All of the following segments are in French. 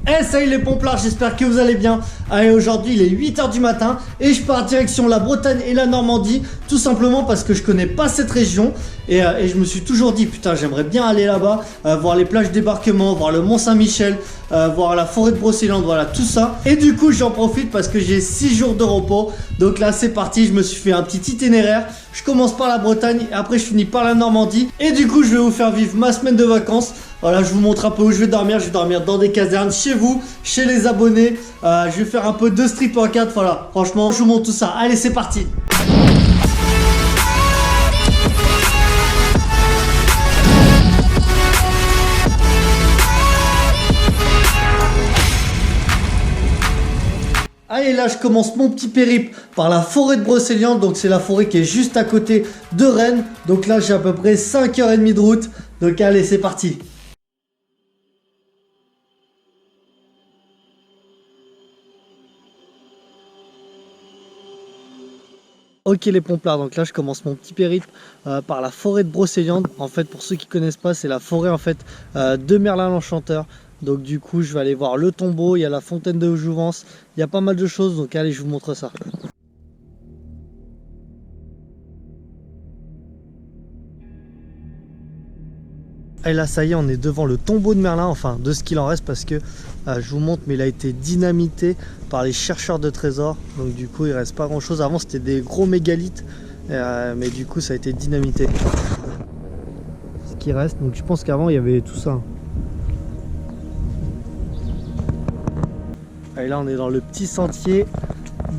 Salut les pomplards, j'espère que vous allez bien. Allez, aujourd'hui il est 8h du matin et je pars direction la Bretagne et la Normandie. Tout simplement parce que je connais pas cette région et je me suis toujours dit putain j'aimerais bien aller là-bas, voir les plages débarquement, voir le Mont Saint-Michel, voir la forêt de Brocéliande, voilà tout ça. Et du coup j'en profite parce que j'ai 6 jours de repos. Donc là c'est parti, je me suis fait un petit itinéraire. Je commence par la Bretagne et après je finis par la Normandie. Et du coup je vais vous faire vivre ma semaine de vacances. Voilà, je vous montre un peu où je vais dormir. Je vais dormir dans des casernes, chez vous, chez les abonnés. Je vais faire un peu de street workout. Voilà, franchement, je vous montre tout ça. Allez, c'est parti. Allez, là je commence mon petit périple par la forêt de Brocéliande. Donc c'est la forêt qui est juste à côté de Rennes. Donc là j'ai à peu près 5h30 de route. Donc allez, c'est parti. Ok les pomplards, donc là je commence mon petit périple par la forêt de Brocéliande. En fait, pour ceux qui connaissent pas, c'est la forêt en fait de Merlin l'Enchanteur. Donc du coup je vais aller voir le tombeau, il y a la fontaine de Jouvence, il y a pas mal de choses, donc allez je vous montre ça. Et là ça y est, on est devant le tombeau de Merlin, enfin de ce qu'il en reste parce que je vous montre, mais il a été dynamité par les chercheurs de trésors. Donc du coup il reste pas grand chose. Avant c'était des gros mégalithes, mais du coup ça a été dynamité. Ce qui reste, donc je pense qu'avant il y avait tout ça. Et là on est dans le petit sentier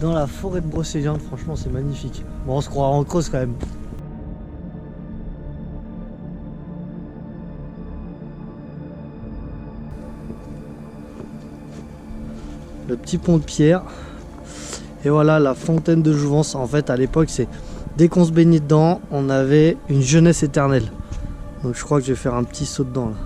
dans la forêt de Brocéliande, franchement c'est magnifique. Bon, on se croira en Creuse quand même. Le petit pont de pierre. Et voilà la fontaine de Jouvence. En fait à l'époque c'est dès qu'on se baignait dedans on avait une jeunesse éternelle. Donc je crois que je vais faire un petit saut dedans là.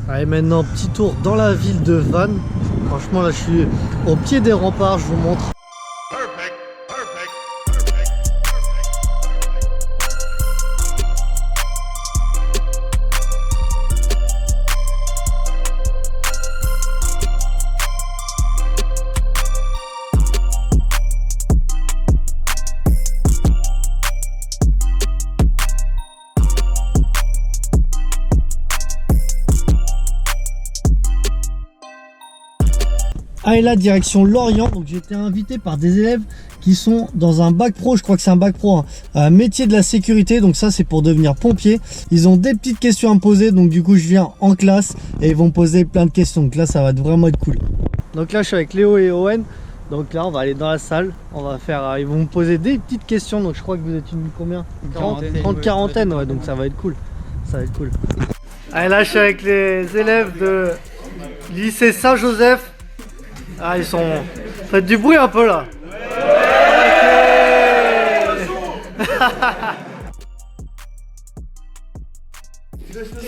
Allez, maintenant petit tour dans la ville de Vannes. Franchement là je suis au pied des remparts, je vous montre. Allez là direction Lorient, donc j'ai été invité par des élèves qui sont dans un bac pro, je crois que c'est un bac pro, métier de la sécurité, donc ça c'est pour devenir pompier. Ils ont des petites questions à me poser, donc du coup je viens en classe et ils vont me poser plein de questions, donc là ça va vraiment être cool. Donc là je suis avec Léo et Owen, donc là on va aller dans la salle, on va faire, ils vont me poser des petites questions, donc je crois que vous êtes une combien, 30-40, ouais, donc ça va être cool, ça va être cool. Allez là je suis avec les élèves de lycée Saint-Joseph. Ah ils sont... Faites du bruit un peu là.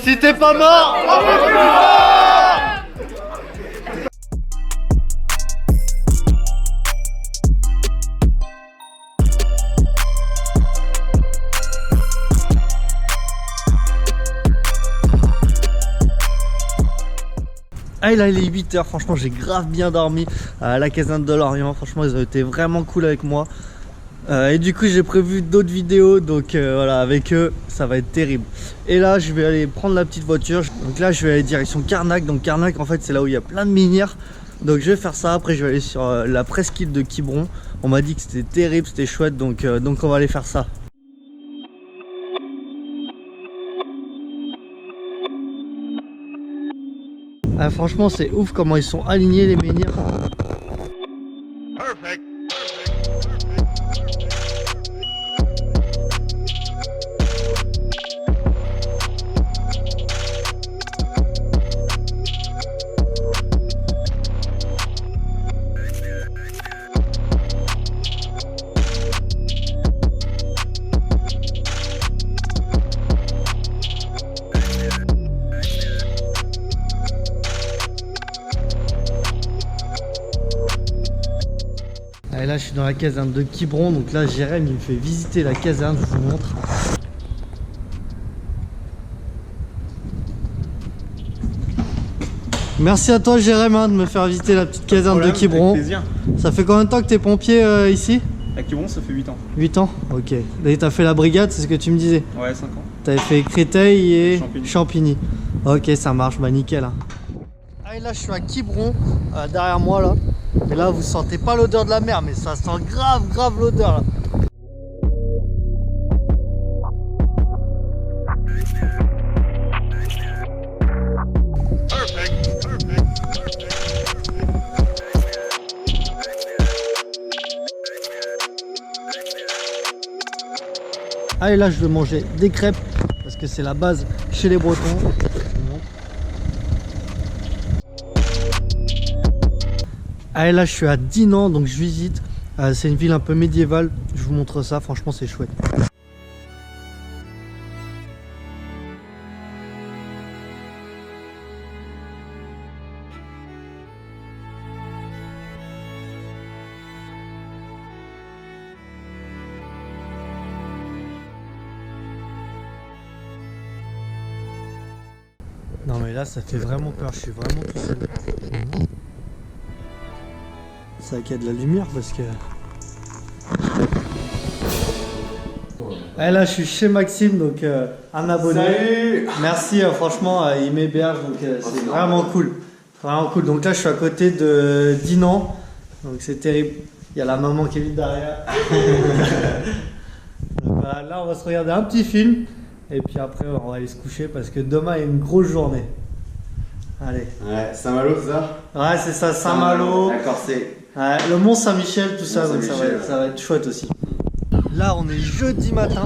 Si t'es pas mort, on va plus fort. Ah là il est 8h, franchement j'ai grave bien dormi à la caserne de Lorient, franchement ils ont été vraiment cool avec moi. Et du coup j'ai prévu d'autres vidéos, donc voilà, avec eux ça va être terrible. Et là je vais aller prendre la petite voiture, donc là je vais aller direction Carnac. Donc Carnac en fait c'est là où il y a plein de minières, donc je vais faire ça. Après je vais aller sur la presqu'île de Quiberon. On m'a dit que c'était terrible, c'était chouette, donc on va aller faire ça. Ah, franchement c'est ouf comment ils sont alignés les menhirs. Perfect. là je suis dans la caserne de Quiberon, donc là Jérém il me fait visiter la caserne, je vous montre. Merci à toi Jérém de me faire visiter la petite caserne de Quiberon. Ça fait combien de temps que t'es pompier ici? À Quiberon ça fait 8 ans. 8 ans, ok. Et t'as fait la brigade, c'est ce que tu me disais? Ouais, 5 ans. T'avais fait Créteil et Champigny. Champigny. Ok, ça marche, bah nickel. Ah et là je suis à Quiberon, derrière moi là. Et là vous sentez pas l'odeur de la mer, mais ça sent grave l'odeur là. Ah et là je vais manger des crêpes parce que c'est la base chez les Bretons. Ah et là je suis à Dinan, donc je visite. C'est une ville un peu médiévale, je vous montre ça, franchement c'est chouette. Non mais là ça fait vraiment peur, je suis vraiment tout seul. C'est vrai qu'il y a de la lumière parce que... Et là je suis chez Maxime, donc un abonné. Salut. Merci, franchement il m'héberge, donc c'est vraiment cool. Vraiment cool. Donc là je suis à côté de Dinan, donc c'est terrible. Il y a la maman qui est vite derrière. Donc, voilà, là on va se regarder un petit film. Et puis après on va aller se coucher parce que demain il y a une grosse journée. Allez. Ouais, Saint-Malo, c'est ça? Ouais c'est ça, Saint-Malo. D'accord, c'est... Ouais, le Mont Saint-Michel, tout ça, donc Saint-Michel, ça va être chouette aussi. Là on est jeudi matin,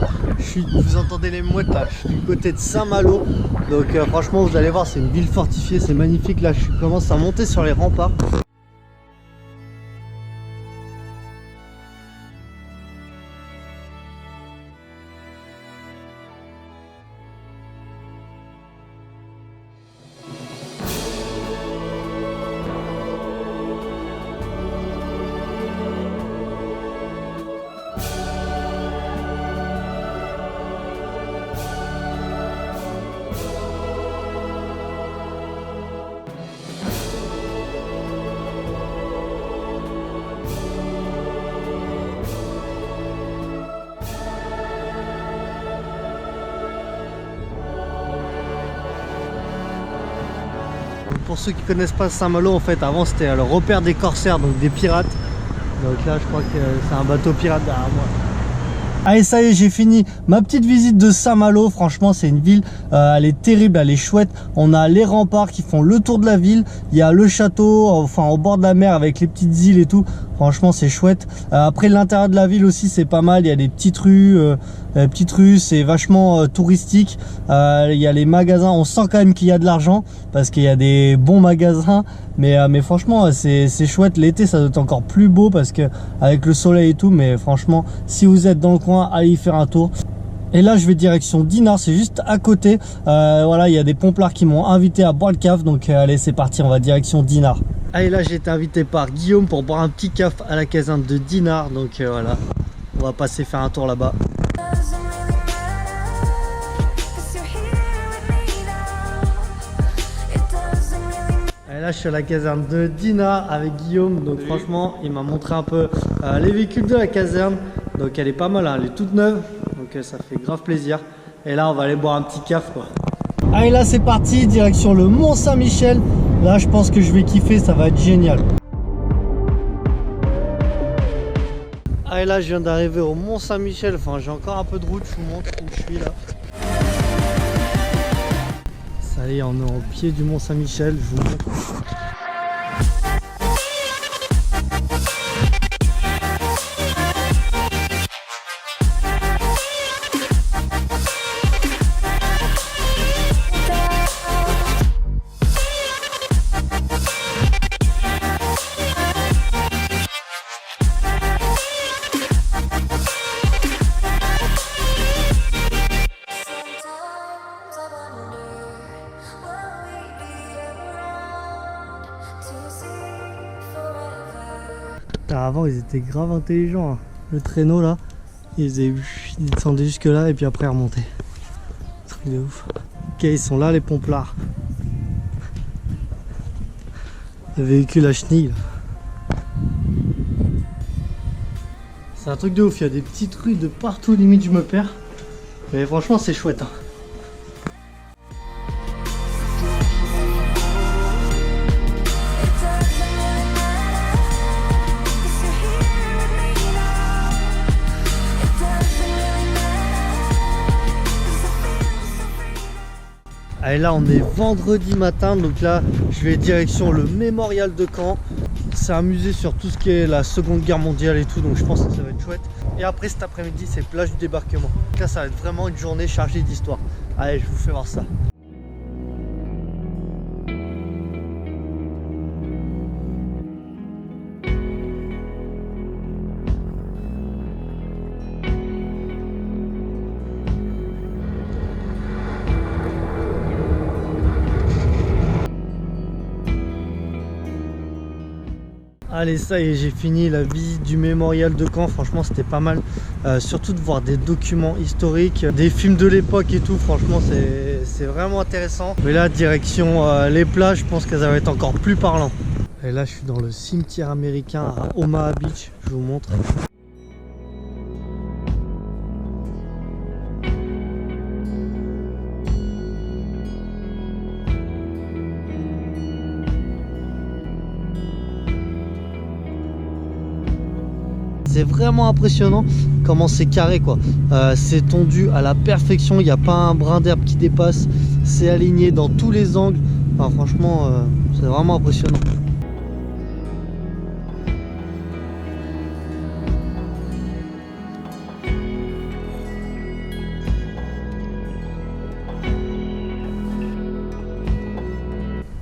vous entendez les mouettes là, je suis du côté de Saint-Malo. Donc franchement vous allez voir, c'est une ville fortifiée, c'est magnifique. Là je commence à monter sur les remparts. Pour ceux qui connaissent pas Saint-Malo, en fait avant c'était le repère des corsaires, donc des pirates. Donc là je crois que c'est un bateau pirate derrière moi. Allez ça y est, j'ai fini ma petite visite de Saint-Malo. Franchement c'est une ville, elle est terrible, elle est chouette. On a les remparts qui font le tour de la ville. Il y a le château, enfin au bord de la mer avec les petites îles et tout. Franchement c'est chouette. Après l'intérieur de la ville aussi c'est pas mal. Il y a des petites rues, c'est vachement touristique. Il y a les magasins, on sent quand même qu'il y a de l'argent parce qu'il y a des bons magasins. Mais franchement c'est chouette. L'été ça doit être encore plus beau parce que avec le soleil et tout. Mais franchement si vous êtes dans le coin, allez y faire un tour. Et là je vais direction Dinard, c'est juste à côté. Voilà, il y a des pomplards qui m'ont invité à boire le caf. Donc allez c'est parti, on va direction Dinard. Allez là j'ai été invité par Guillaume pour boire un petit caf à la caserne de Dinard. Donc voilà, on va passer faire un tour là-bas. Et là je suis à la caserne de Dinard avec Guillaume. Donc franchement il m'a montré un peu les véhicules de la caserne. Donc elle est pas mal, hein, elle est toute neuve. Donc ça fait grave plaisir. Et là on va aller boire un petit caf quoi. Allez là c'est parti, direction le Mont Saint-Michel. Là je pense que je vais kiffer, ça va être génial. Allez là je viens d'arriver au Mont Saint-Michel. Enfin j'ai encore un peu de route, je vous montre où je suis là. Ça y est, on est au pied du Mont Saint-Michel, je vous montre. Avant ils étaient grave intelligents, hein. Le traîneau là, ils descendaient jusque là et puis après ils remontaient. Truc de ouf. Ok, ils sont là les pomplards. Le véhicule à chenilles. C'est un truc de ouf, il y a des petites rues de partout, limite je me perds. Mais franchement c'est chouette, hein. Et là on est vendredi matin, donc là je vais direction le mémorial de Caen. C'est un musée sur tout ce qui est la Seconde Guerre mondiale et tout, donc je pense que ça va être chouette. Et après cet après-midi c'est plage du débarquement. Donc là ça va être vraiment une journée chargée d'histoire. Allez, je vous fais voir ça. Allez, ça y est, j'ai fini la visite du mémorial de Caen. Franchement c'était pas mal, surtout de voir des documents historiques, des films de l'époque et tout. Franchement c'est vraiment intéressant. Mais là direction les plages, je pense qu'elles vont être encore plus parlantes. Et là je suis dans le cimetière américain à Omaha Beach, je vous montre. C'est vraiment impressionnant comment c'est carré, quoi. C'est tondu à la perfection, il n'y a pas un brin d'herbe qui dépasse, c'est aligné dans tous les angles. Enfin, franchement c'est vraiment impressionnant.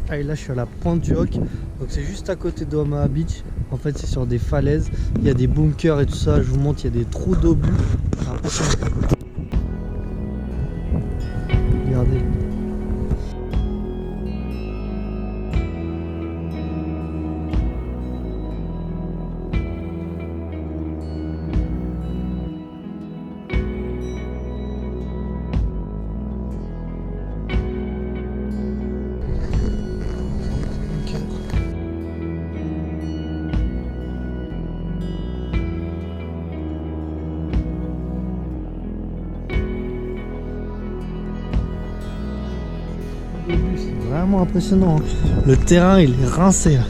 Ah, et là je suis à la pointe du Hoc, donc c'est juste à côté de Omaha Beach. En fait c'est sur des falaises, il y a des bunkers et tout ça, je vous montre, il y a des trous d'obus. C'est impressionnant. Regardez. C'est vraiment impressionnant, hein. Le terrain il est rincé là.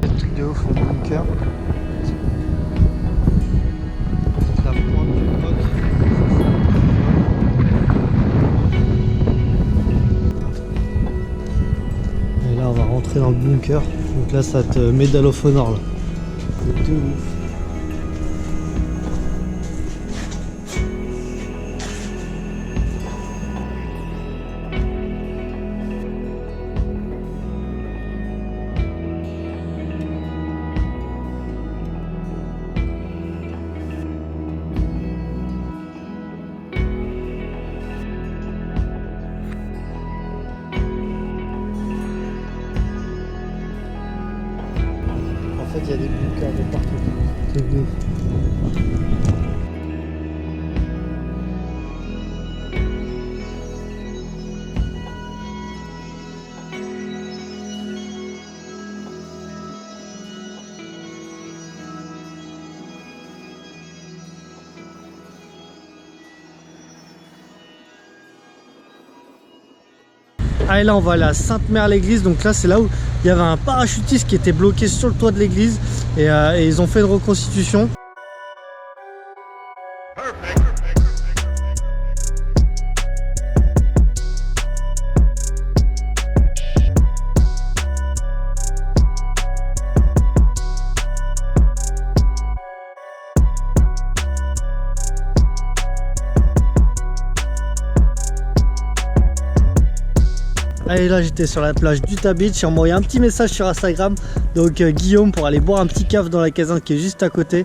Le truc de ouf en bunker. La pointe du Hoc. Et là on va rentrer dans le bunker. Donc là ça te Medal of Honor là. C'est de ouf. En fait, il y a des bunkers de partout. Truc de ouf. Ah, et là on va aller à Sainte-Mère-l'Église, donc là c'est là où il y avait un parachutiste qui était bloqué sur le toit de l'église et ils ont fait une reconstitution. Et là j'étais sur la plage d'Utah Beach, j'ai envoyé un petit message sur Instagram, donc Guillaume, pour aller boire un petit caf dans la caserne qui est juste à côté.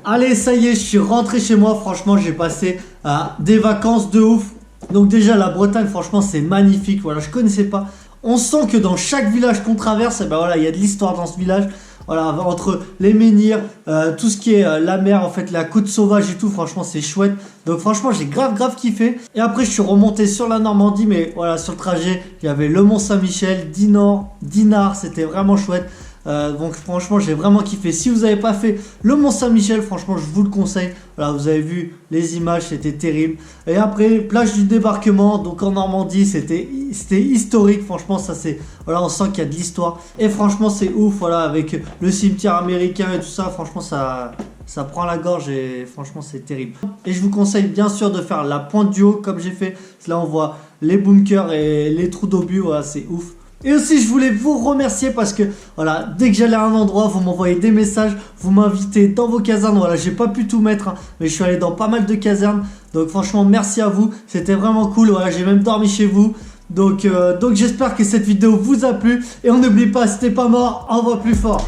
Allez, ça y est, je suis rentré chez moi. Franchement, j'ai passé des vacances de ouf. Donc déjà, la Bretagne, franchement, c'est magnifique. Voilà, je connaissais pas. On sent que dans chaque village qu'on traverse, eh ben voilà, il y a de l'histoire dans ce village. Voilà, entre les menhirs, tout ce qui est la mer, en fait, la côte sauvage et tout, franchement, c'est chouette. Donc franchement, j'ai grave kiffé. Et après, je suis remonté sur la Normandie, mais voilà, sur le trajet, il y avait le Mont-Saint-Michel, Dinard, c'était vraiment chouette. Donc franchement j'ai vraiment kiffé. Si vous n'avez pas fait le Mont Saint-Michel, franchement je vous le conseille. Voilà, vous avez vu les images, c'était terrible. Et après plage du débarquement, donc en Normandie, c'était historique. Franchement ça c'est, voilà, on sent qu'il y a de l'histoire. Et franchement c'est ouf, voilà, avec le cimetière américain et tout ça. Franchement ça prend la gorge et franchement c'est terrible. Et je vous conseille bien sûr de faire la pointe du haut comme j'ai fait. Là on voit les bunkers et les trous d'obus, voilà, c'est ouf. Et aussi je voulais vous remercier parce que voilà, dès que j'allais à un endroit, vous m'envoyez des messages, vous m'invitez dans vos casernes. Voilà, j'ai pas pu tout mettre, hein, mais je suis allé dans pas mal de casernes. Donc franchement merci à vous, c'était vraiment cool. Voilà, j'ai même dormi chez vous. Donc j'espère que cette vidéo vous a plu. Et on n'oublie pas, si t'es pas mort, envoie plus fort.